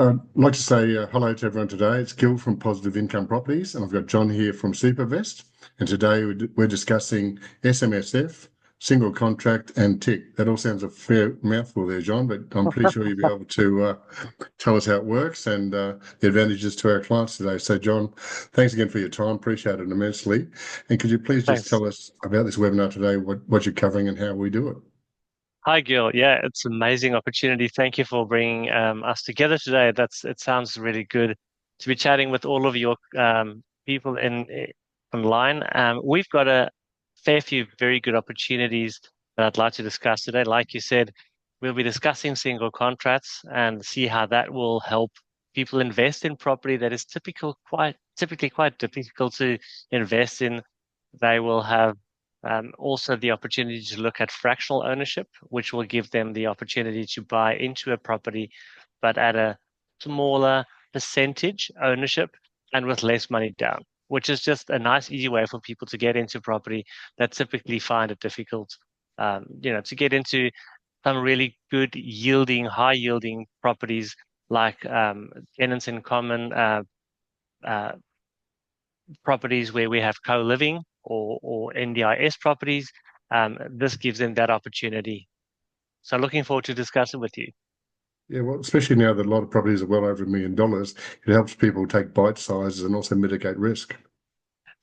I'd like to say hello to everyone today. It's Gil from Positive Income Properties, and I've got John here from Supavest. And today we're discussing SMSF, single contract, and TIC. That all sounds a fair mouthful there, John, but I'm pretty sure you'll be able to tell us how it works and the advantages to our clients today. So, John, thanks again for your time. Appreciate it immensely. And could you please just Thanks. tell us about this webinar today, what you're covering and how we do it? Hi, Gil. Yeah, it's an amazing opportunity. Thank you for bringing us together today. It sounds really good to be chatting with all of your people online. We've got a fair few very good opportunities that I'd like to discuss today. Like you said, we'll be discussing single contracts and see how that will help people invest in property that is typically quite difficult to invest in. They will have also the opportunity to look at fractional ownership, which will give them the opportunity to buy into a property, but at a smaller percentage ownership and with less money down, which is just a nice, easy way for people to get into property that typically find it difficult, to get into some really good yielding, high yielding properties like tenants in common, uh, properties where we have co-living or NDIS properties. This gives them that opportunity. So looking forward to discussing with you. Yeah, well, especially now that a lot of properties are well over $1 million, it helps people take bite sizes and also mitigate risk.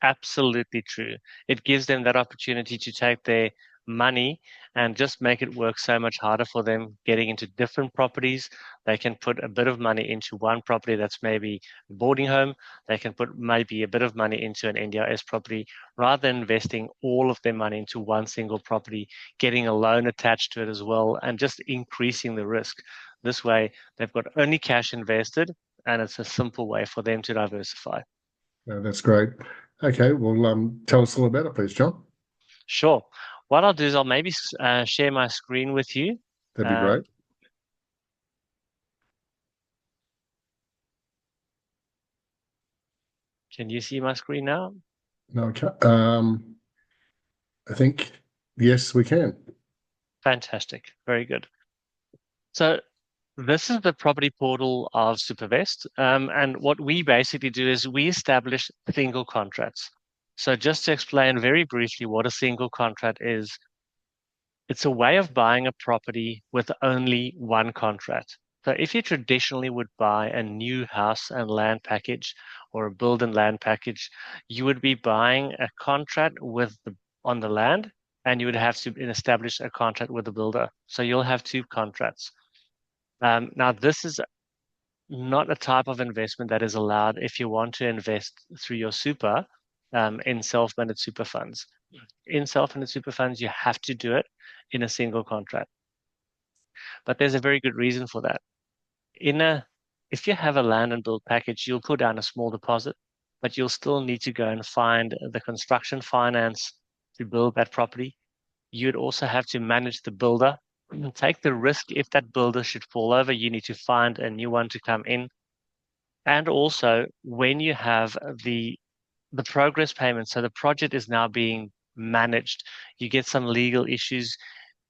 Absolutely true. It gives them that opportunity to take their money and just make it work so much harder for them getting into different properties. They can put a bit of money into one property that's maybe a boarding home. They can put maybe a bit of money into an NDIS property rather than investing all of their money into one single property, getting a loan attached to it as well, and just increasing the risk. This way, they've got only cash invested, and it's a simple way for them to diversify. That's great. Okay, well, tell us all about it, please, John. Sure. What I'll do is I'll maybe share my screen with you. That'd be great. Um, can you see my screen now? No, okay. I think, yes, we can. Fantastic. Very good. So this is the property portal of Supavest. And what we basically do is we establish single contracts. So just to explain very briefly what a single contract is, it's a way of buying a property with only one contract. So if you traditionally would buy a new house and land package or a build and land package, you would be buying a contract on the land, and you would have to establish a contract with the builder. So you'll have two contracts. Now, this is not a type of investment that is allowed if you want to invest through your super in self-managed super funds. In self-managed super funds, you have to do it in a single contract. But there's a very good reason for that. If you have a land and build package, you'll put down a small deposit, but you'll still need to go and find the construction finance to build that property. You'd also have to manage the builder, take the risk if that builder should fall over. You need to find a new one to come in. And also, when you have the progress payment, so the project is now being managed, you get some legal issues,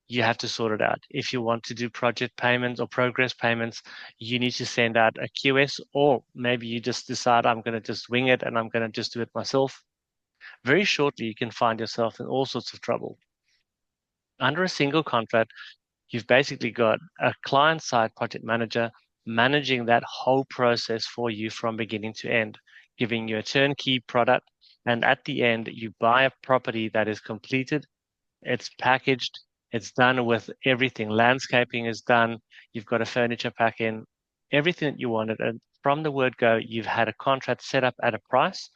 you have to sort it out. If you want to do project payments or progress payments, you need to send out a QS, or maybe you just decide, I'm going to just wing it and I'm going to just do it myself. Very shortly, you can find yourself in all sorts of trouble. Under a single contract, you've basically got a client-side project manager managing that whole process for you from beginning to end, giving you a turnkey product. And at the end, you buy a property that is completed, it's packaged, it's done with everything. Landscaping is done. You've got a furniture pack in, everything that you wanted. And from the word go, you've had a contract set up at a price,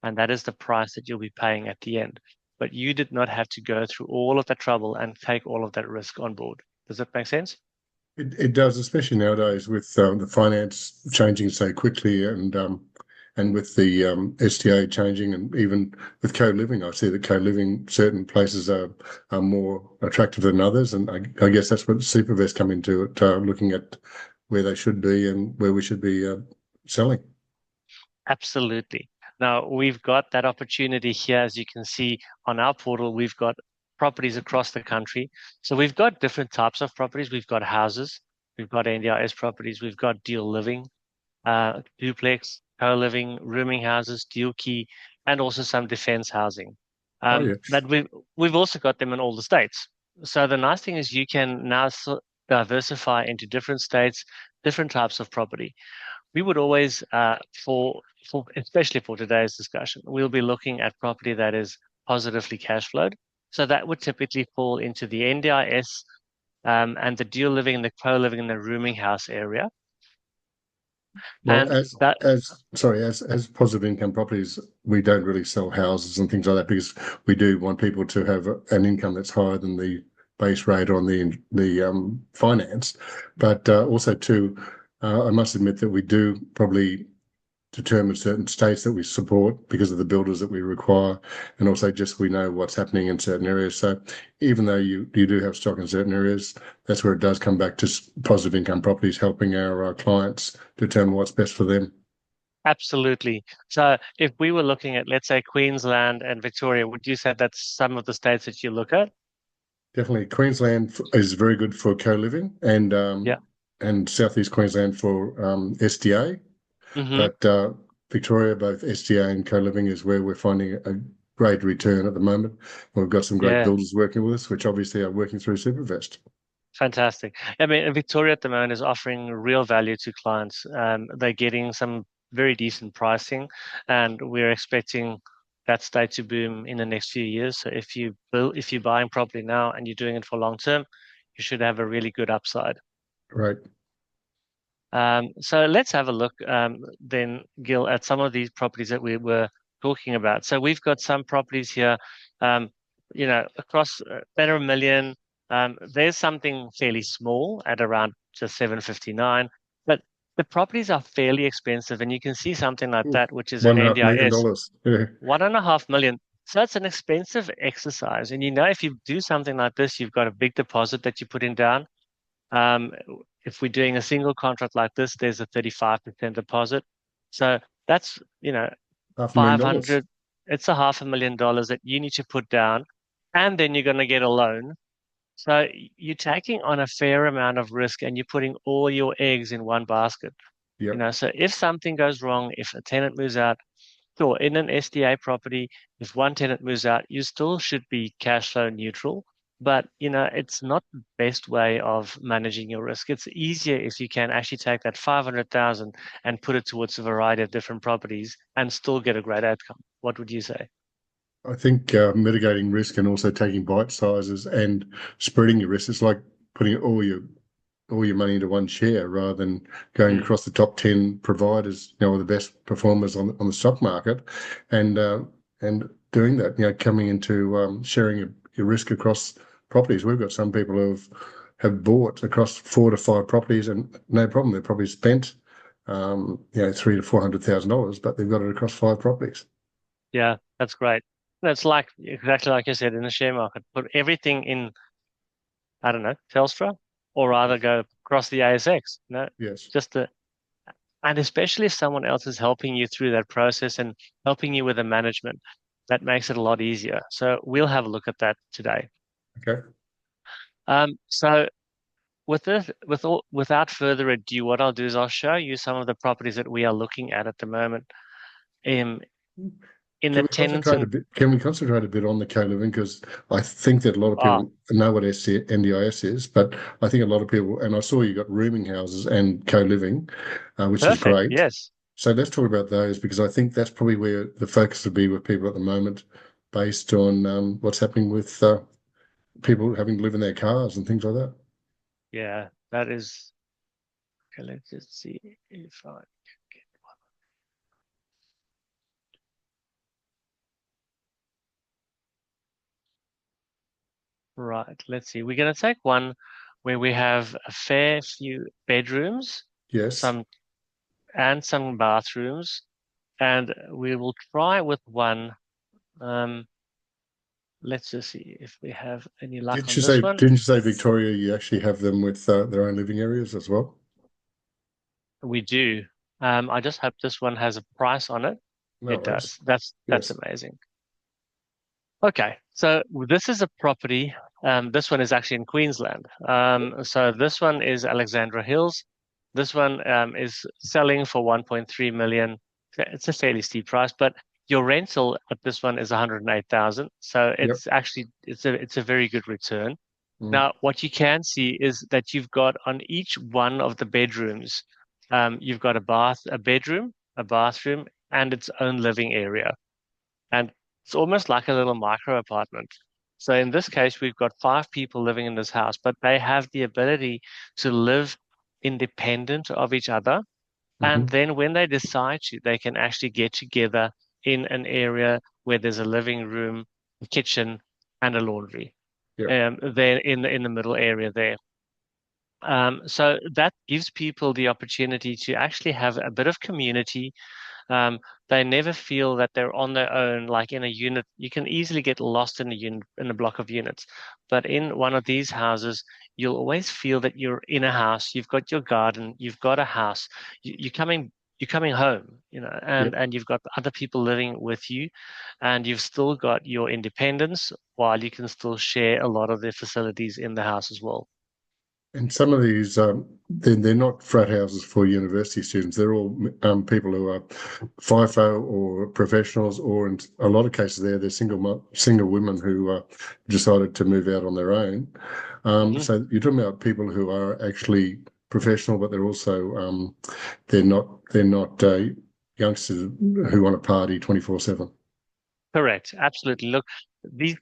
and that is the price that you'll be paying at the end. But you did not have to go through all of that trouble and take all of that risk on board. Does that make sense? It does, especially nowadays with the finance changing so quickly and with the STA changing, and even with co-living. I see that co-living, certain places are more attractive than others, and I guess that's what Supervest come into it, looking at where they should be and where we should be selling. Absolutely. Now, we've got that opportunity here. As you can see on our portal, we've got properties across the country. So we've got different types of properties. We've got houses, we've got NDIS properties, we've got deal living, duplex, co-living, rooming houses, dual key, and also some defense housing. Oh yeah. But we've also got them in all the states. So the nice thing is you can now diversify into different states, different types of property. We would always, for especially for today's discussion, we'll be looking at property that is positively cash flowed. So that would typically fall into the NDIS, and the dual living and the co-living in the rooming house area. Well, And that as positive income properties, we don't really sell houses and things like that because we do want people to have an income that's higher than the base rate on the finance. But also too, I must admit that we do probably determine certain states that we support because of the builders that we require, and also just we know what's happening in certain areas. So even though you do have stock in certain areas, that's where it does come back to positive income properties, helping our clients determine what's best for them. Absolutely. So if we were looking at, let's say, Queensland and Victoria, would you say that's some of the states that you look at? Definitely, Queensland is very good for co-living, Yeah. and Southeast Queensland for SDA. Hmm. But Victoria, both SDA and co-living is where we're finding a great return at the moment. We've got some great Yeah. builders working with us, which obviously are working through Supavest. Fantastic. I mean, Victoria at the moment is offering real value to clients. They're getting some very decent pricing, and we're expecting that state to boom in the next few years. So if you're buying property now and you're doing it for long term, you should have a really good upside. Right. So let's have a look then, Gil, at some of these properties that we were talking about. So we've got some properties here, um, across better a million. There's something fairly small at around just 759, but the properties are fairly expensive, and you can see something like Ooh, that, which is one an and a half million NDIS, dollars. Yeah. 1.5 million. So it's an expensive exercise, and if you do something like this, you've got a big deposit that you put in down. Um, if we're doing a single contract like this, there's a 35% deposit. So that's, Half a million dollars. 500, it's a $500,000 that you need to put down, and then you're going to get a loan. So you're taking on a fair amount of risk and you're putting all your eggs in one basket. Yep. So if something goes wrong, if a tenant moves out, sure, in an SDA property, if one tenant moves out, you still should be cash flow neutral. But it's not the best way of managing your risk. It's easier if you can actually take that 500,000 and put it towards a variety of different properties and still get a great outcome. What would you say? I think mitigating risk and also taking bite sizes and spreading your risk. It's like putting all your money into one share rather than going Mm, across the top 10 providers, the best performers on the stock market, and doing that, coming into sharing your risk across properties. We've got some people who have bought across 4 to 5 properties and no problem. They've probably spent $300,000 to $400,000, but they've got it across 5 properties. yeah, that's great. That's like exactly like you said in the share market. Put everything in, I don't know, Telstra, or rather go across the ASX. Yes. Just the And especially if someone else is helping you through that process and helping you with the management, that makes it a lot easier. So we'll have a look at that today. Okay. So without further ado, what I'll do is I'll show you some of the properties that we are looking at the moment in Can the we tenants concentrate a and bit? Can we concentrate a bit on the co-living? Because I think that a lot of ah, people know what NDIS is, but I think a lot of people, and I saw you got rooming houses and co-living, which is perfect. great. Yes. So let's talk about those because I think that's probably where the focus would be with people at the moment, based on what's happening with people having to live in their cars and things like that. Yeah, that is okay. Let's just see if I can get right. Let's see. We're going to take one where we have a fair few bedrooms, Yes. some some bathrooms, and we will try with one. Um, let's just see if we have any luck Didn't on you this say, one. didn't you say Victoria, you actually have them with their own living areas as well? We do. I just hope this one has a price on it. No It worries. does. That's Yes. amazing. Okay, so this is a property. This one is actually in Queensland. So this one is Alexandra Hills. This one is selling for 1.3 million. It's a fairly steep price, but your rental at this one is 108,000. So Yep. it's a very good return. Mm. Now, what you can see is that you've got on each one of the bedrooms, you've got a bedroom, a bathroom, and its own living area. And it's almost like a little micro apartment. So in this case, we've got 5 people living in this house, but they have the ability to live independent of each other. And Hmm. then when they decide to, they can actually get together in an area where there's a living room, a kitchen, and a laundry. Yep. There in the middle area there. So that gives people the opportunity to actually have a bit of community. um, they never feel that they're on their own, like in a unit. You can easily get lost in a unit, in a block of units. But in one of these houses, you'll always feel that you're in a house. You've got your garden, you've got a house, you're coming home, Yep. and you've got other people living with you, and you've still got your independence while you can still share a lot of the facilities in the house as well. And some of these, they're not frat houses for university students. They're all people who are FIFO or professionals, or in a lot of cases, they're single women who decided to move out on their own. Mhm. So you're talking about people who are actually professional, but they're also they're not youngsters who want to party 24/7. Correct. Absolutely. Look, these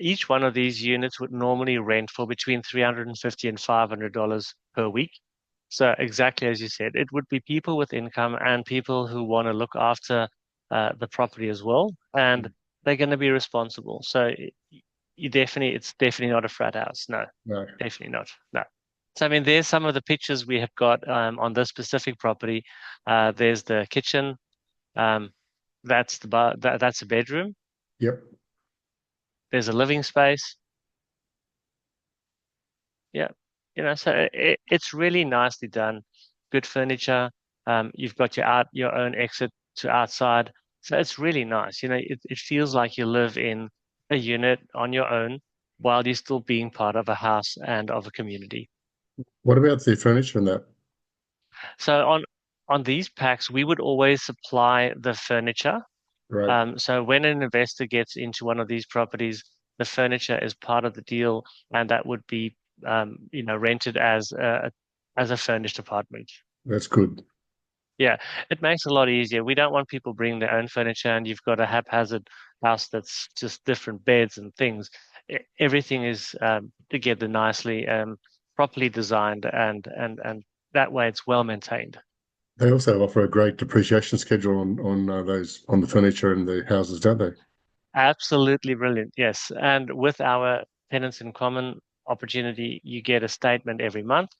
each one of these units would normally rent for between 350 and $500 per week. So exactly as you said, it would be people with income and people who want to look after the property as well, and they're going to be responsible. So it's definitely not a frat house. No, No. definitely not. No. So I mean, there's some of the pictures we have got on this specific property. There's the kitchen. Um, that's a bedroom. Yep. There's a living space. Yeah. So it's really nicely done. Good furniture. You've got your own exit to outside. So it's really nice. It feels like you live in a unit on your own while you're still being part of a house and of a community. What about the furniture and that? So on these packs, we would always supply the furniture. Right. So when an investor gets into one of these properties, the furniture is part of the deal, and that would be, rented as a furnished apartment. That's good. Yeah, it makes it a lot easier. We don't want people bringing their own furniture, and you've got a haphazard house that's just different beds and things. Everything is together nicely, properly designed, and that way it's well maintained. They also offer a great depreciation schedule on the furniture and the houses, don't they? Absolutely brilliant. Yes. And with our tenants in common opportunity, you get a statement every month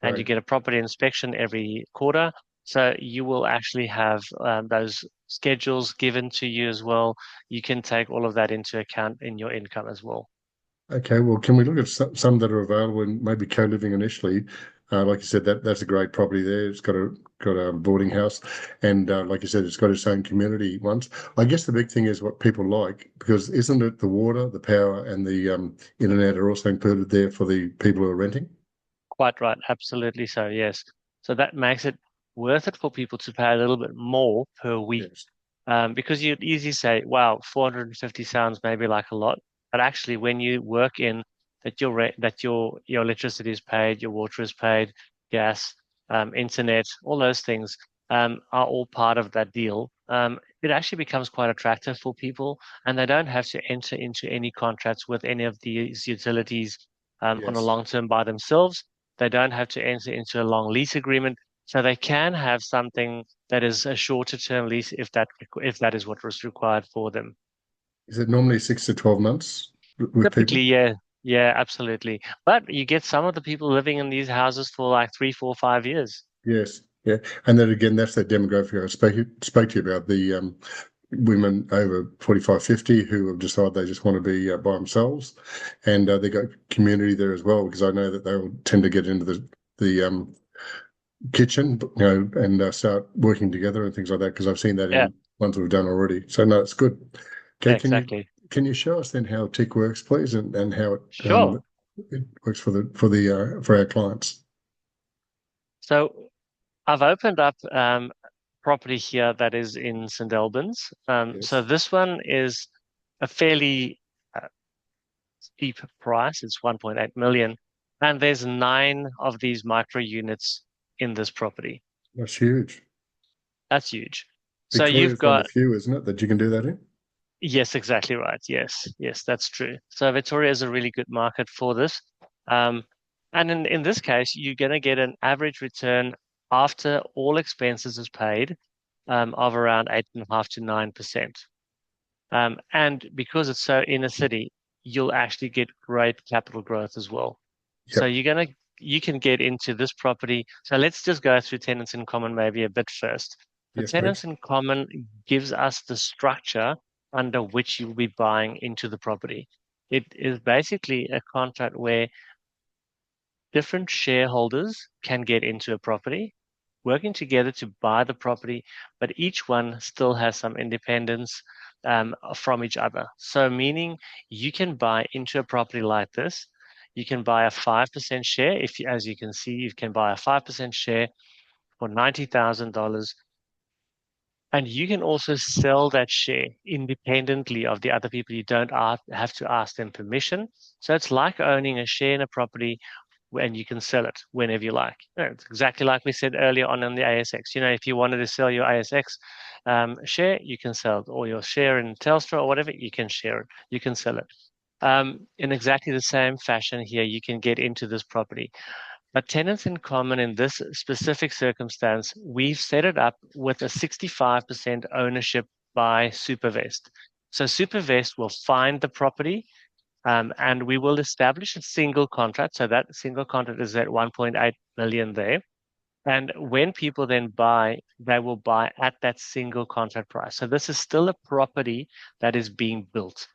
and you Right. get a property inspection every quarter. So you will actually have those schedules given to you as well. You can take all of that into account in your income as well. Okay. Well, can we look at some that are available and maybe co-living initially? Like you said, that's a great property there. It's got a boarding house, and like you said, it's got its own community ones. I guess the big thing is what people like, because isn't it the water, the power, and the internet are also included there for the people who are renting? Quite right. Absolutely so. Yes. So that makes it worth it for people to pay a little bit more per week. Yes. Because you'd easily say, wow, 450 sounds maybe like a lot. But actually, when you work in that your electricity is paid, your water is paid, gas, internet, all those things are all part of that deal. It actually becomes quite attractive for people, and they don't have to enter into any contracts with any of these utilities on a Yes. long term by themselves. They don't have to enter into a long lease agreement, so they can have something that is a shorter term lease if that is what was required for them. Is it normally 6 to 12 months with Typically, people? yeah, yeah, absolutely. But you get some of the people living in these houses for like 3, 4, 5 years. Yes. Yeah. And then again, that's that demographic I spoke to you about, the women over 45, 50 who have decided they just want to be by themselves. And they got community there as well, because I know that they will tend to get into the kitchen, and start working together and things like that, because I've seen that Yeah, in ones we've done already. So no, it's good. yeah, Okay, exactly. can you show us then how TIC works, please, and how Sure. it works for our clients? So I've opened up property here that is in St Albans. So Yes. this one is a fairly uh, steep price. It's 1.8 million, and there's 9 of these micro units in this property. That's huge. That's huge. So you've Victoria's one of got the few, isn't it, that you can do that in? yes, exactly right. Yes, that's true. So Victoria is a really good market for this. Um, and in this case, you're going to get an average return after all expenses is paid of around 8.5 to 9%. And because it's so inner city, you'll actually get great capital growth as well. So Yep. you can get into this property. So let's just go through tenants in common maybe a bit first. The Yes, tenants please. in common gives us the structure under which you'll be buying into the property. It is basically a contract where different shareholders can get into a property, working together to buy the property, but each one still has some independence from each other. So, meaning you can buy into a property like this. You can buy a 5% share. If, as you can see, you can buy a 5% share for $90,000. And you can also sell that share independently of the other people. You don't have to ask them permission. So it's like owning a share in a property and you can sell it whenever you like. It's exactly like we said earlier on in the ASX. If you wanted to sell your ASX share, you can sell it, or your share in Telstra or whatever, you can share it, you can sell it. In exactly the same fashion here, you can get into this property. But tenants in common in this specific circumstance, we've set it up with a 65% ownership by Supavest. So Supavest will find the property and we will establish a single contract. So that single contract is at 1.8 million there. And when people then buy, they will buy at that single contract price. So this is still a property that is being built.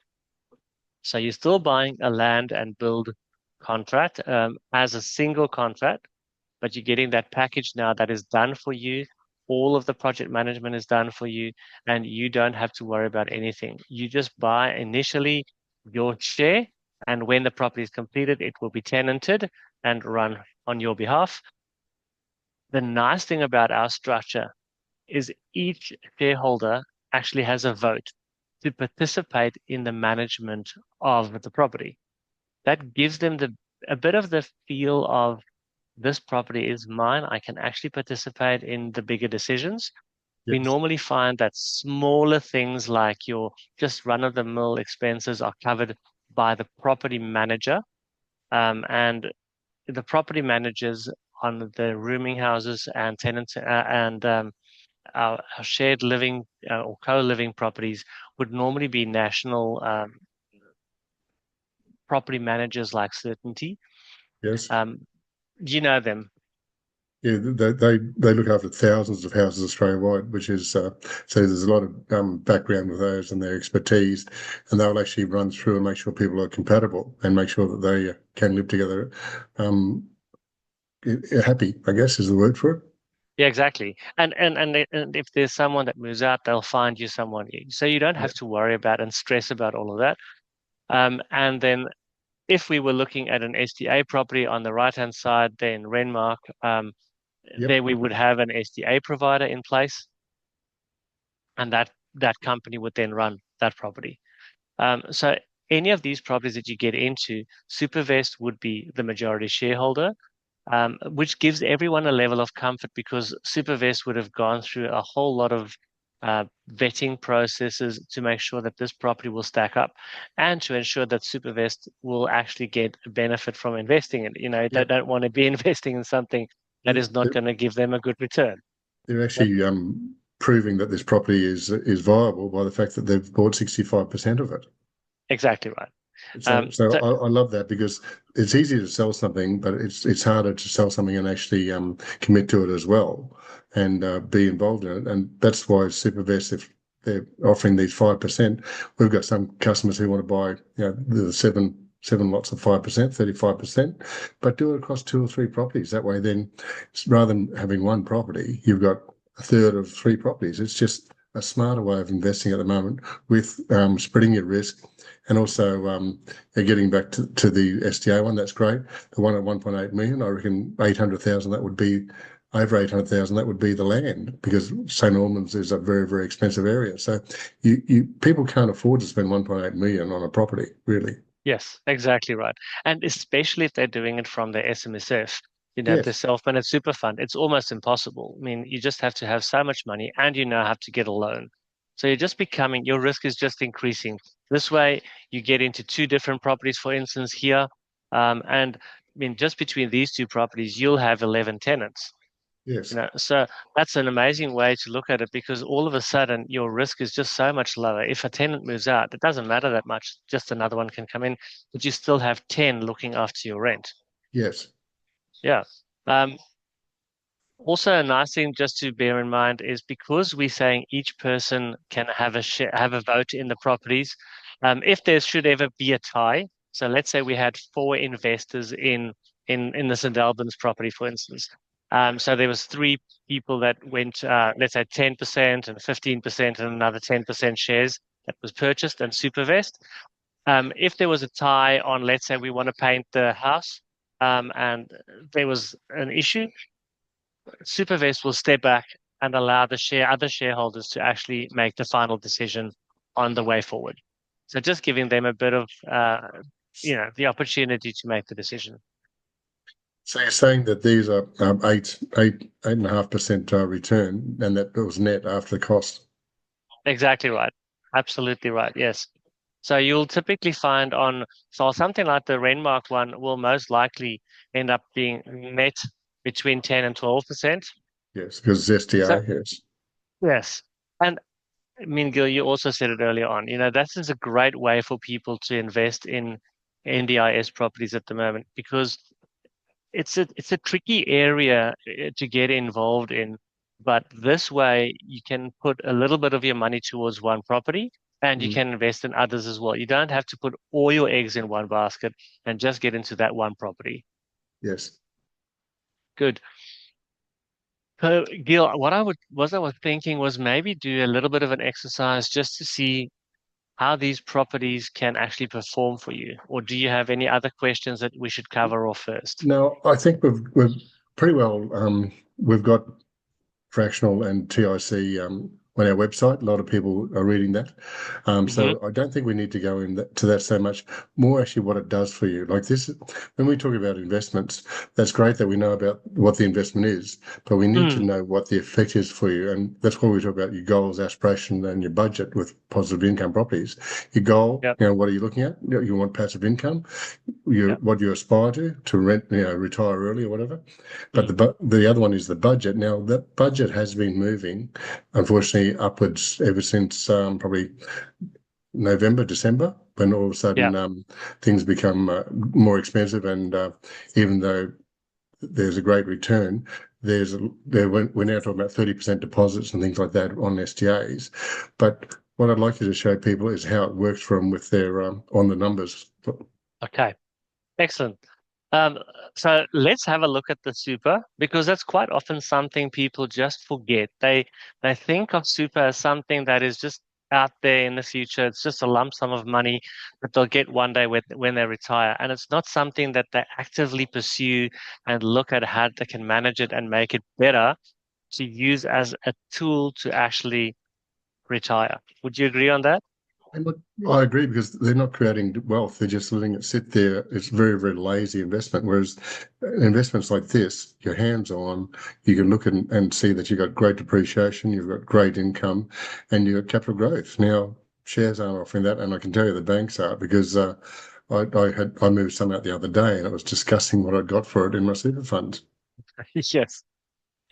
So you're still buying a land and build contract as a single contract, but you're getting that package now that is done for you. All of the project management is done for you, and you don't have to worry about anything. You just buy initially your share, and when the property is completed, it will be tenanted and run on your behalf. The nice thing about our structure is each shareholder actually has a vote to participate in the management of the property. That gives them a bit of the feel of this property is mine. I can actually participate in the bigger decisions. We Yes. normally find that smaller things like your just run-of-the-mill expenses are covered by the property manager. And the property managers on the rooming houses and tenants and our shared living or co-living properties would normally be national property managers like Certainty. Yes. Um, you know them. Yeah, they look after thousands of houses Australia-wide, which is so there's a lot of background with those and their expertise, and they'll actually run through and make sure people are compatible and make sure that they can live together. Um, Happy, I guess, is the word for it. Yeah, exactly. And if there's someone that moves out, they'll find you someone. So you don't Yeah. have to worry about and stress about all of that. And then if we were looking at an SDA property on the right-hand side, then Renmark, Yep. there we would have an SDA provider in place, and that company would then run that property. So any of these properties that you get into, Supervest would be the majority shareholder, which gives everyone a level of comfort because Supervest would have gone through a whole lot of vetting processes to make sure that this property will stack up and to ensure that Supervest will actually get a benefit from investing in it. They Yep. don't want to be investing in something that is not They're, going to give them a good return. they're Yep, actually proving that this property is viable by the fact that they've bought 65% of it. exactly right. So, so So I love that because it's easy to sell something, but it's harder to sell something and actually commit to it as well and be involved in it. And that's why Supervest, if they're offering these 5%, we've got some customers who want to buy, the seven lots of 5%, 35%, but do it across 2 or 3 properties. That way, then rather than having one property, you've got a third of 3 properties. It's just a smarter way of investing at the moment with spreading your risk and also getting back to the STA one. That's great. The one at 1.8 million, I reckon 800,000, that would be over 800,000, that would be the land, because St Albans is a very, very expensive area. So people can't afford to spend 1.8 million on a property, really. Yes, exactly right. And especially if they're doing it from the SMSF, if they're Yes, self-managed super fund, it's almost impossible. I mean, you just have to have so much money and you now have to get a loan. So your risk is just increasing. This way, you get into two different properties, for instance, here. And I mean, just between these two properties, you'll have 11 tenants. yes, So that's an amazing way to look at it because all of a sudden your risk is just so much lower. If a tenant moves out, it doesn't matter that much. Just another one can come in, but you still have 10 looking after your rent. yes. Yeah. Um, Also, a nice thing just to bear in mind is because we're saying each person can have a vote in the properties. If there should ever be a tie, so let's say we had four investors in the St Albans property, for instance. So there was three people that went, let's say 10% and 15% and another 10% shares that was purchased and Supavest. If there was a tie on, let's say we want to paint the house, and there was an issue, Supavest will step back and allow the other shareholders to actually make the final decision on the way forward. So just giving them a bit of, the opportunity to make the decision. So you're saying that these are 8.5% return, and that was net after the cost. Exactly right. Absolutely right. Yes. So you'll typically find so something like the Renmark one will most likely end up being net between 10 and 12%. Yes, because it's So STA, yes. yes. And I mean, Gil, you also said it earlier on. That is a great way for people to invest in NDIS properties at the moment because it's a tricky area to get involved in. But this way, you can put a little bit of your money towards one property and you Mm, can invest in others as well. You don't have to put all your eggs in one basket and just get into that one property. yes. Good. So, Gil, what I was thinking was maybe do a little bit of an exercise just to see how these properties can actually perform for you? Or do you have any other questions that we should cover off first? No, I think we've pretty well we've got fractional and TIC on our website. A lot of people are reading that. Hmm. So I don't think we need to go to that so much. More actually what it does for you. Like this, when we talk about investments, that's great that we know about what the investment is, but we need to Mm, know what the effect is for you. And that's why we talk about your goals, aspiration, and your budget with positive income properties. Your goal, yep, what are you looking at? You want passive income. yep, What you aspire to rent, retire early or whatever. But mm, the other one is the budget. Now that budget has been moving, unfortunately, upwards ever since probably November, December, when all of a yeah, sudden things become more expensive, and even though there's a great return, we're now talking about 30% deposits and things like that on STAs. But what I'd like you to show people is how it works for them with their on the numbers. okay, excellent. Um, so let's have a look at the super because that's quite often something people just forget. They think of super as something that is just out there in the future. It's just a lump sum of money that they'll get one day when they retire, and it's not something that they actively pursue and look at how they can manage it and make it better to use as a tool to actually retire. Would you agree on that? And look, I agree because they're not creating wealth; they're just letting it sit there. It's very, very lazy investment. Whereas investments like this, you're hands on. You can look and see that you've got great depreciation, you've got great income, and you've got capital growth. Now, shares aren't offering that, and I can tell you the banks are because I moved some out the other day, and I was discussing what I got for it in my super fund. Yes.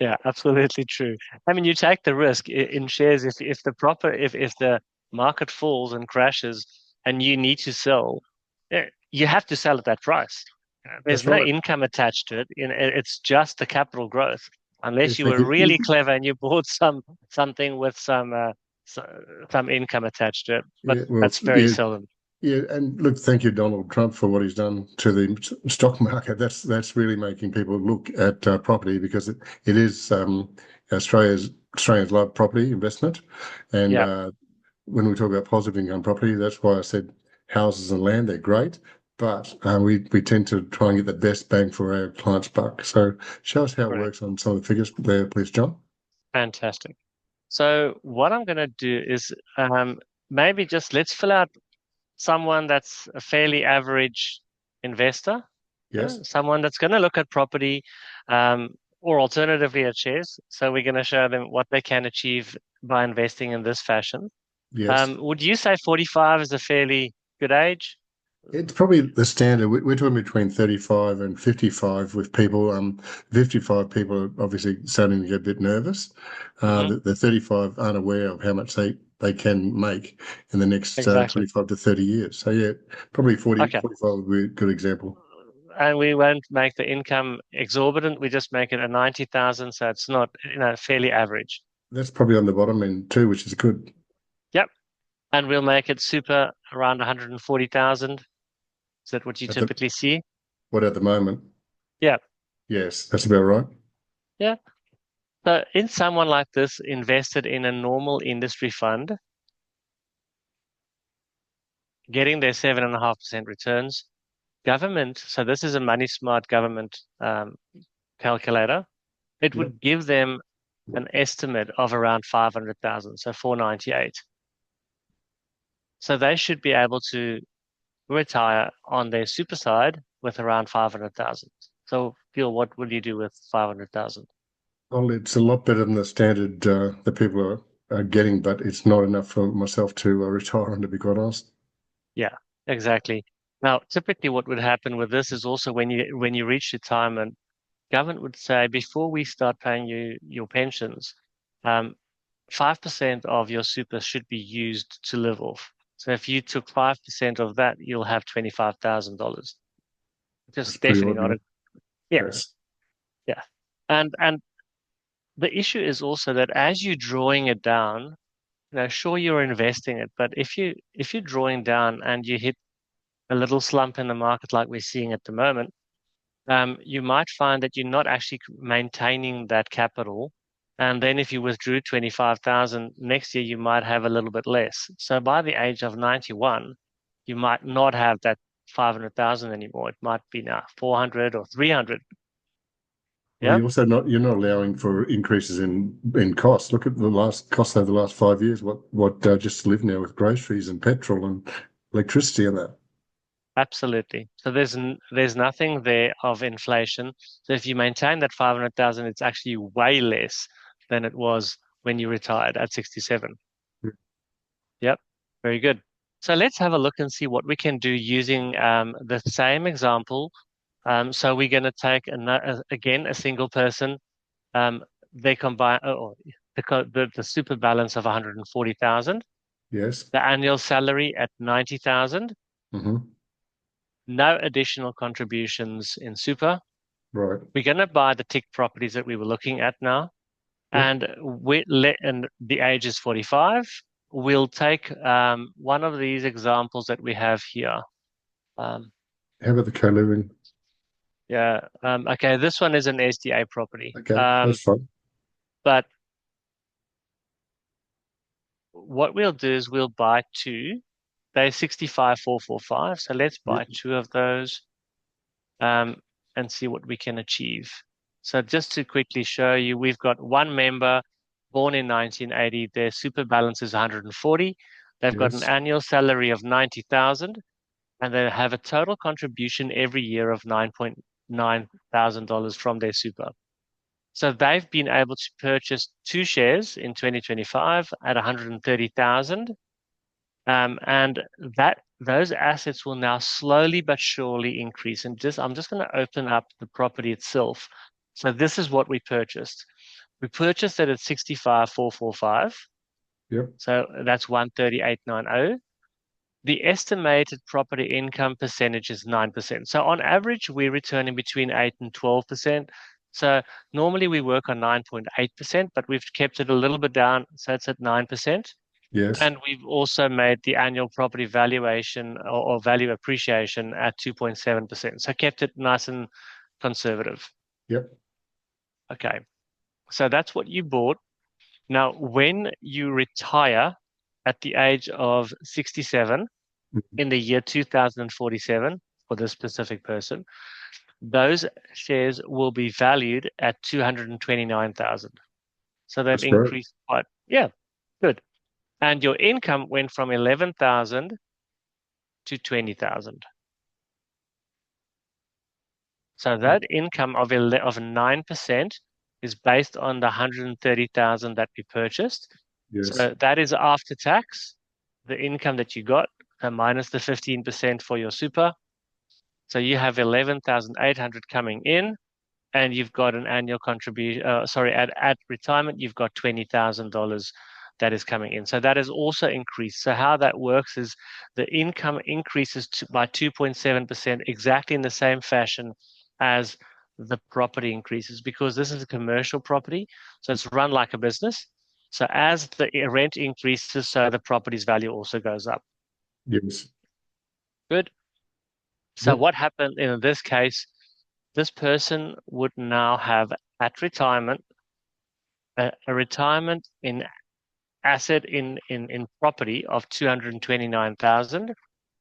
Yeah, absolutely true. I mean, you take the risk in shares if the market falls and crashes and you need to sell, you have to sell at that price. There's That's no right. income attached to it. It's just the capital growth. Unless Yes, you thank were really you. clever and you bought something with some income attached to it, but Yeah, well, that's very yeah, seldom. yeah, and look, thank you, Donald Trump, for what he's done to the stock market. That's really making people look at property because it is Australians love property investment, and Yeah. when we talk about positive income property, that's why I said houses and land, they're great, but we tend to try and get the best bang for our client's buck. So show us how it Correct. works on some of the figures there, please, John. Fantastic. So what I'm going to do is maybe just let's fill out someone that's a fairly average investor, Yes, someone that's going to look at property, um, or alternatively at shares. So we're going to show them what they can achieve by investing in this fashion. yes. Would you say 45 is a fairly good age? It's probably the standard. We're talking between 35 and 55 with people. 55 people are obviously starting to get a bit nervous. Hmm. The 35 aren't aware of how much they can make in the next Exactly. 25 to 30 years. So yeah, probably 40, Okay. 45 would be a good example. And we won't make the income exorbitant. We just make it a 90,000. So it's not, fairly average. That's probably on the bottom end too, which is good. Yep. And we'll make it super around 140,000. Is that what you At the typically see? What at the moment? Yeah. Yes, that's about right. Yeah. So in someone like this invested in a normal industry fund, getting their 7.5% returns, government, so this is a money smart government calculator, it Yep. would give them an estimate of around 500,000, so 498. So they should be able to retire on their super side with around 500,000. So Gil, what would you do with 500,000? Well, it's a lot better than the standard that people are getting, but it's not enough for myself to retire on, to be quite honest. Yeah, exactly. Now, typically what would happen with this is also when you reach retirement, government would say before we start paying you your pensions, 5% of your super should be used to live off. So if you took 5% of that, you'll have $25,000. That's Just pretty definitely not ordinary. a, yeah, Yes. yeah. And the issue is also that as you're drawing it down, sure you're investing it, but if you're drawing down and you hit a little slump in the market like we're seeing at the moment, you might find that you're not actually maintaining that capital. And then if you withdrew 25,000 next year, you might have a little bit less. So by the age of 91, you might not have that 500,000 anymore. It might be now 400 or 300. Well, Yeah, you're not allowing for increases in costs. Look at the last costs over the last 5 years. What just to live now with groceries and petrol and electricity and that. absolutely. So there's nothing there of inflation. So if you maintain that 500,000, it's actually way less than it was when you retired at 67. Yep, very good. So let's have a look and see what we can do using the same example. So we're going to take again a single person. They combine the super balance of 140,000, Yes. the annual salary at 90,000, Hmm. no additional contributions in super. Right. We're going to buy the tick properties that we were looking at now, Yep. and the age is 45. We'll take one of these examples that we have here. Um, How about the co-living? yeah. Okay. This one is an SDA property. Okay, that's fine. But what we'll do is we'll buy two. They're 65,445. So let's Yep. buy two of those, um, and see what we can achieve. So just to quickly show you, we've got one member born in 1980. Their super balance is 140. They've got an Yes. annual salary of 90,000, and they have a total contribution every year of $9,900 from their super. So they've been able to purchase two shares in 2025 at 130,000, and that those assets will now slowly but surely increase. And I'm just going to open up the property itself. So this is what we purchased. We purchased it at 65,445. Yep. So that's 138,900. The estimated property income percentage is 9%. So on average, we're returning between 8 and 12%. So normally we work on 9.8%, but we've kept it a little bit down. So it's at 9%. Yes. And we've also made the annual property valuation or value appreciation at 2.7%. So kept it nice and conservative. Yep. Okay. So that's what you bought. Now, when you retire at the age of 67 Mhm. in the year 2047, for this specific person, those shares will be valued at 229,000. So they've That's great. increased quite, yeah, good. And your income went from 11,000 to 20,000. So that income of 9% is based on the 130,000 that we purchased. Yes. So that is after tax, the income that you got, minus the 15% for your super. So you have 11,800 coming in, and you've got an annual contribution. At retirement, you've got $20,000 that is coming in. So that has also increased. So how that works is the income increases by 2.7% exactly in the same fashion as the property increases, because this is a commercial property, so it's run like a business. So as the rent increases, so the property's value also goes up. Yes. Good. So Yep. what happened in this case? This person would now have at retirement a retirement in asset in property of 229,000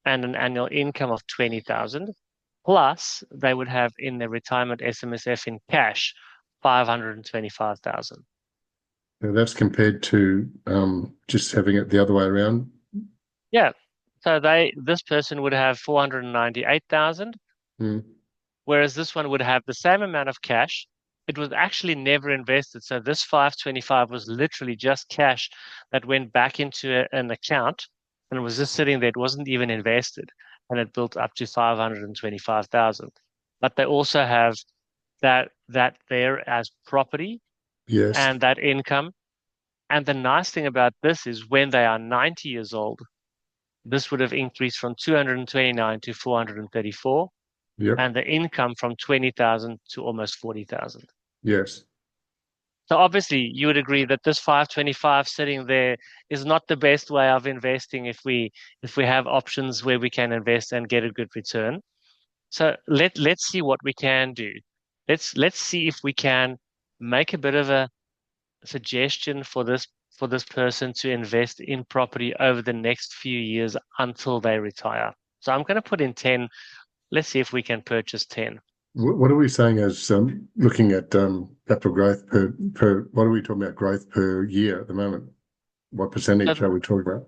and an annual income of 20,000. Plus, they would have in their retirement SMSF in cash 525,000. Now that's compared to just having it the other way around. Yeah. So this person would have 498,000, Mm. whereas this one would have the same amount of cash. It was actually never invested. So this 525 was literally just cash that went back into an account and it was just sitting there. It wasn't even invested, and it built up to 525,000. But they also have that there as property Yes. and that income. And the nice thing about this is when they are 90 years old, this would have increased from 229 to 434, Yep. and the income from 20,000 to almost 40,000. Yes. So obviously you would agree that this 525 sitting there is not the best way of investing if we have options where we can invest and get a good return. So let's see what we can do. Let's see if we can make a bit of a suggestion for this person to invest in property over the next few years until they retire. So I'm going to put in 10. Let's see if we can purchase 10. What are we saying as looking at capital growth per? What are we talking about growth per year at the moment? What percentage So, are we talking about?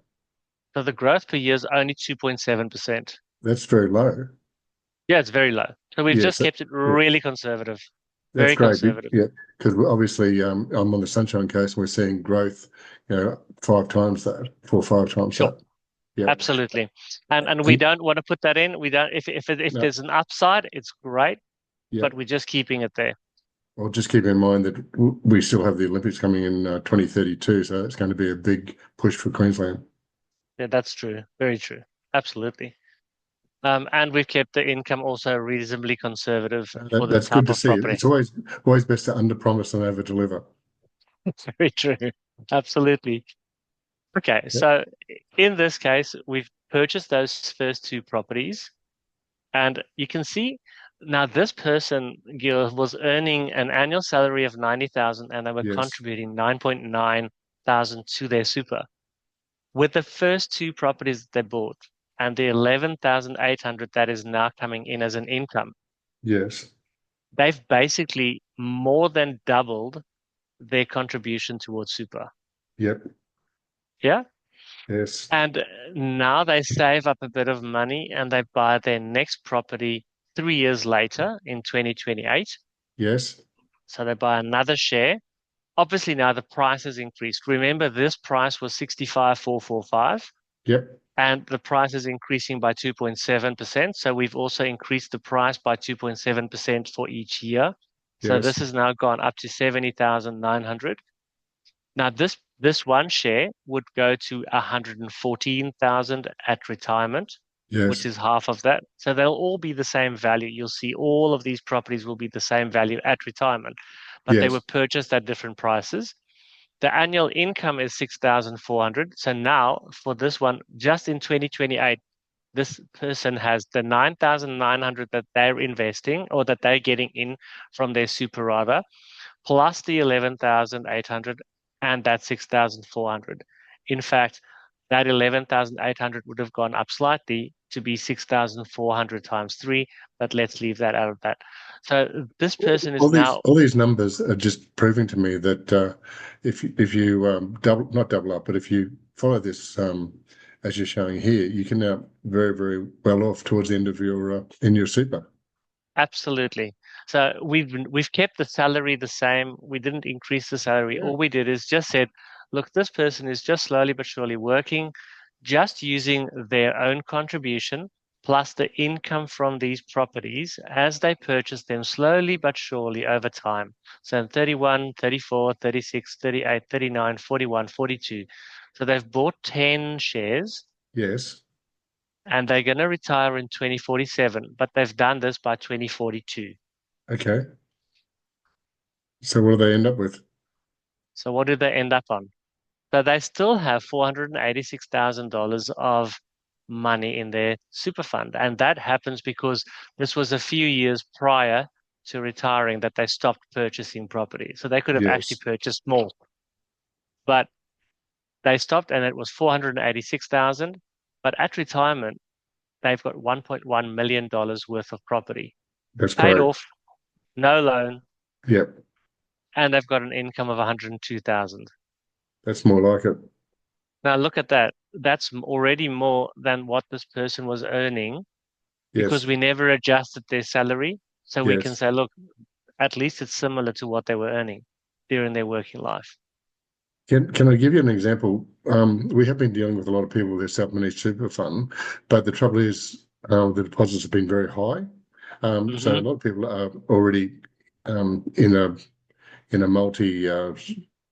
so the growth per year is only 2.7%. That's very low. Yeah, it's very low. So we've just Yes. kept it Yeah, really conservative, that's very great. conservative. Yeah, because obviously I'm on the Sunshine Coast and we're seeing growth, 5 times that, 4 or 5 times Sure, that. Yeah. absolutely. And we And don't want to put that in. We don't. If no, there's an upside, it's great, yeah. but we're just keeping it there. Well, just keep in mind that we still have the Olympics coming in 2032, so it's going to be a big push for Queensland. Yeah, that's true. Very true. Absolutely. And we've kept the income also reasonably conservative for the That's good type to of see. property. It's always best to underpromise and overdeliver. Very true. Absolutely. Okay, Yeah. so in this case, we've purchased those first two properties, and you can see now this person, Gil, was earning an annual salary of 90,000, and they were Yes. contributing 9.9 thousand to their super. With the first two properties that they bought and the 11,800 that is now coming in as an income, Yes. they've basically more than doubled their contribution towards super. Yep. Yeah. Yes. And now they save up a bit of money and they buy their next property 3 years later in 2028. Yes. So they buy another share. Obviously, now the price has increased. Remember, this price was 65,445, Yep. and the price is increasing by 2.7%. So we've also increased the price by 2.7% for each year. So this Yes. has now gone up to 70,900. Now, this one share would go to 114,000 at retirement, which Yes. is half of that. So they'll all be the same value. You'll see all of these properties will be the same value at retirement, but they were Yes. purchased at different prices. The annual income is 6,400. So now for this one, just in 2028, this person has the 9,900 that they're investing or that they're getting in from their super rather, plus the 11,800 and that 6,400. In fact, that 11,800 would have gone up slightly to be 6,400 times three, but let's leave that out of that. So this person is now All these numbers are just proving to me that if you double not double up, but if you follow this as you're showing here, you can now very well off towards the end of your in your super. absolutely. So we've kept the salary the same. We didn't increase the salary. Yeah. All we did is just said, look, this person is just slowly but surely working, just using their own contribution plus the income from these properties as they purchase them slowly but surely over time. So in 31, 34, 36, 38, 39, 41, 42. So they've bought 10 shares Yes. and they're going to retire in 2047, but they've done this by 2042. Okay. So what do they end up with? So what did they end up on? So they still have $486,000 of money in their super fund. And that happens because this was a few years prior to retiring that they stopped purchasing property. So they could have actually Yes. purchased more, but they stopped and it was 486,000. But at retirement, they've got $1.1 million worth of property That's paid great. off, no loan, Yep. and they've got an income of 102,000. That's more like it. Now look at that. That's already more than what this person was earning because Yes. we never adjusted their salary. So we can Yes. say, look, at least it's similar to what they were earning during their working life. Can I give you an example? We have been dealing with a lot of people with their self-managed super fund, but the trouble is the deposits have been very high. So a Hmm. lot of people are already in a multi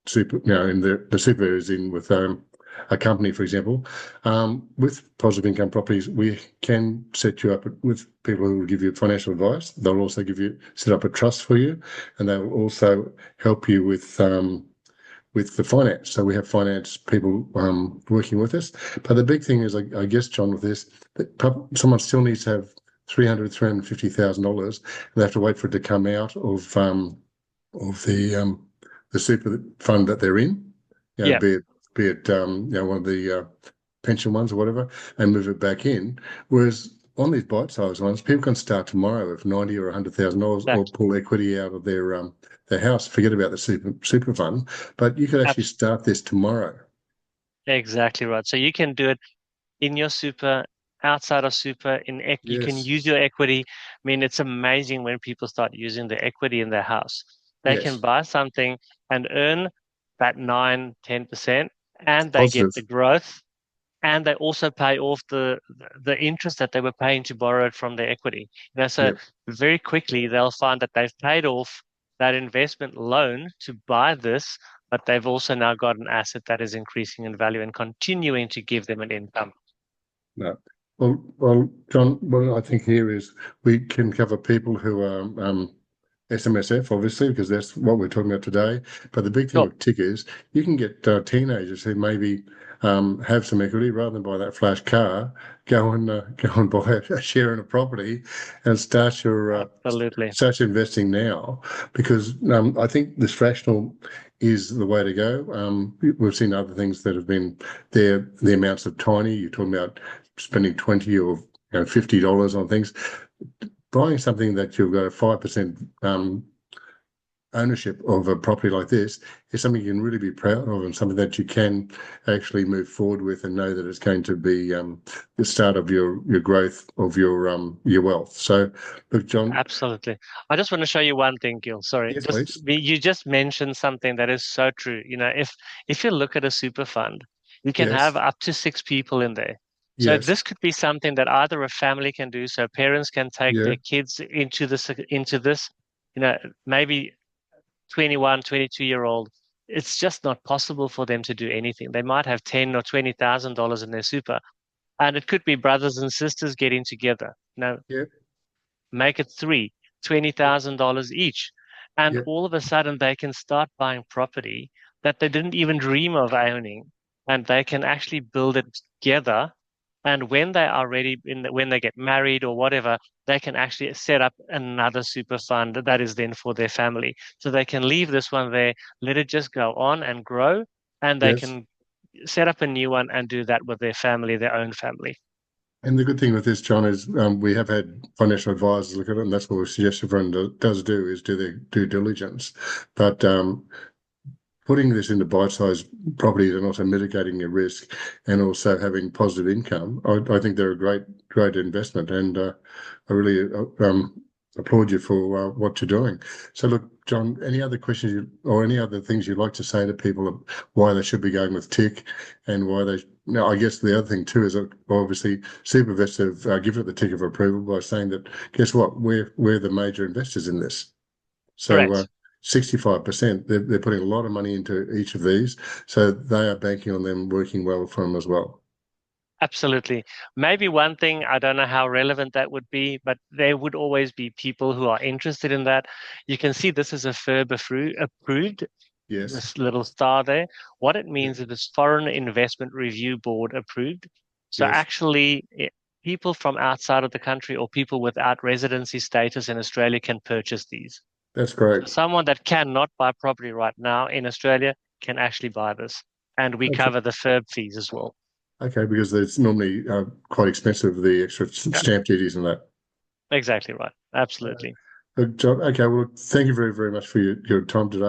super, in the super is in with a company, for example. With positive income properties, we can set you up with people who will give you financial advice. They'll also set up a trust for you, and they'll also help you with the finance. So we have finance people working with us. But the big thing is, I guess, John, with this, that someone still needs to have $350,000. They have to wait for it to come out of the super fund that they're in, Yeah, be it one of the pension ones or whatever, and move it back in. Whereas on these bite-sized ones, people can start tomorrow with $90,000 or $100,000 or exactly. pull equity out of their house. Forget about the super fund, but you could actually Abs- start this tomorrow. exactly right. So you can do it in your super, outside of super, you can Yes, use your equity. I mean, it's amazing when people start using the equity in their house. They can yes, buy something and earn that 9, 10%, it's and they get positive. the growth, and they also pay off the interest that they were paying to borrow it from their equity. So Yep. very quickly they'll find that they've paid off that investment loan to buy this, but they've also now got an asset that is increasing in value and continuing to give them an income. No. Well, John, what I think here is we can cover people who are SMSF, obviously, because that's what we're talking about today. But the big thing Sure. with TIC is you can get teenagers who maybe have some equity rather than buy that flash car, go and buy a share in a property and Absolutely. start your investing now, because I think this fractional is the way to go. We've seen other things that have been there. The amounts are tiny. You're talking about spending 20 or $50 on things. Buying something that you've got a 5% ownership of a property like this is something you can really be proud of and something that you can actually move forward with and know that it's going to be the start of your growth of your wealth. So, look, John, Absolutely. I just want to show you one thing, Gil. Sorry. yes, please. You just mentioned something that is so true. If you look at a super fund, you can have Yes, up to 6 people in there. So yes, this could be something that either a family can do. So parents can take yeah, their kids into this, maybe 21, 22-year-old. It's just not possible for them to do anything. They might have 10 or $20,000 in their super, and it could be brothers and sisters getting together. yeah, Make it three, $20,000 each. And yeah, all of a sudden, they can start buying property that they didn't even dream of owning, and they can actually build it together. And when they are ready, when they get married or whatever, they can actually set up another super fund that is then for their family. So they can leave this one there, let it just go on and grow, and they yes. can set up a new one and do that with their family, their own family. And the good thing with this, John, is we have had financial advisors look at it, and that's what we suggest everyone does do is do their due diligence. But putting this into bite-sized properties and also mitigating your risk and also having positive income, I think they're a great investment. And I really applaud you for what you're doing. So look, John, any other questions or any other things you'd like to say to people of why they should be going with TIC and why they... Now, I guess the other thing too is that obviously Supavest have given it the tick of approval by saying that, guess what, we're the major investors in this. So 65%, they're putting a lot of money into each of these. So they are banking on them working well for them as well. Absolutely. Maybe one thing, I don't know how relevant that would be, but there would always be people who are interested in that. You can see this is a FIRB approved, Yes. this little star there. What it means is it's Foreign Investment Review Board approved. So Yes. actually, people from outside of the country or people without residency status in Australia can purchase these. That's great. So someone that cannot buy property right now in Australia can actually buy this. And we cover the FIRB fees as well. Okay, because it's normally quite expensive, the extra stamp duties and that. Exactly right. Absolutely. John, okay, well, thank you very, very much for your time today.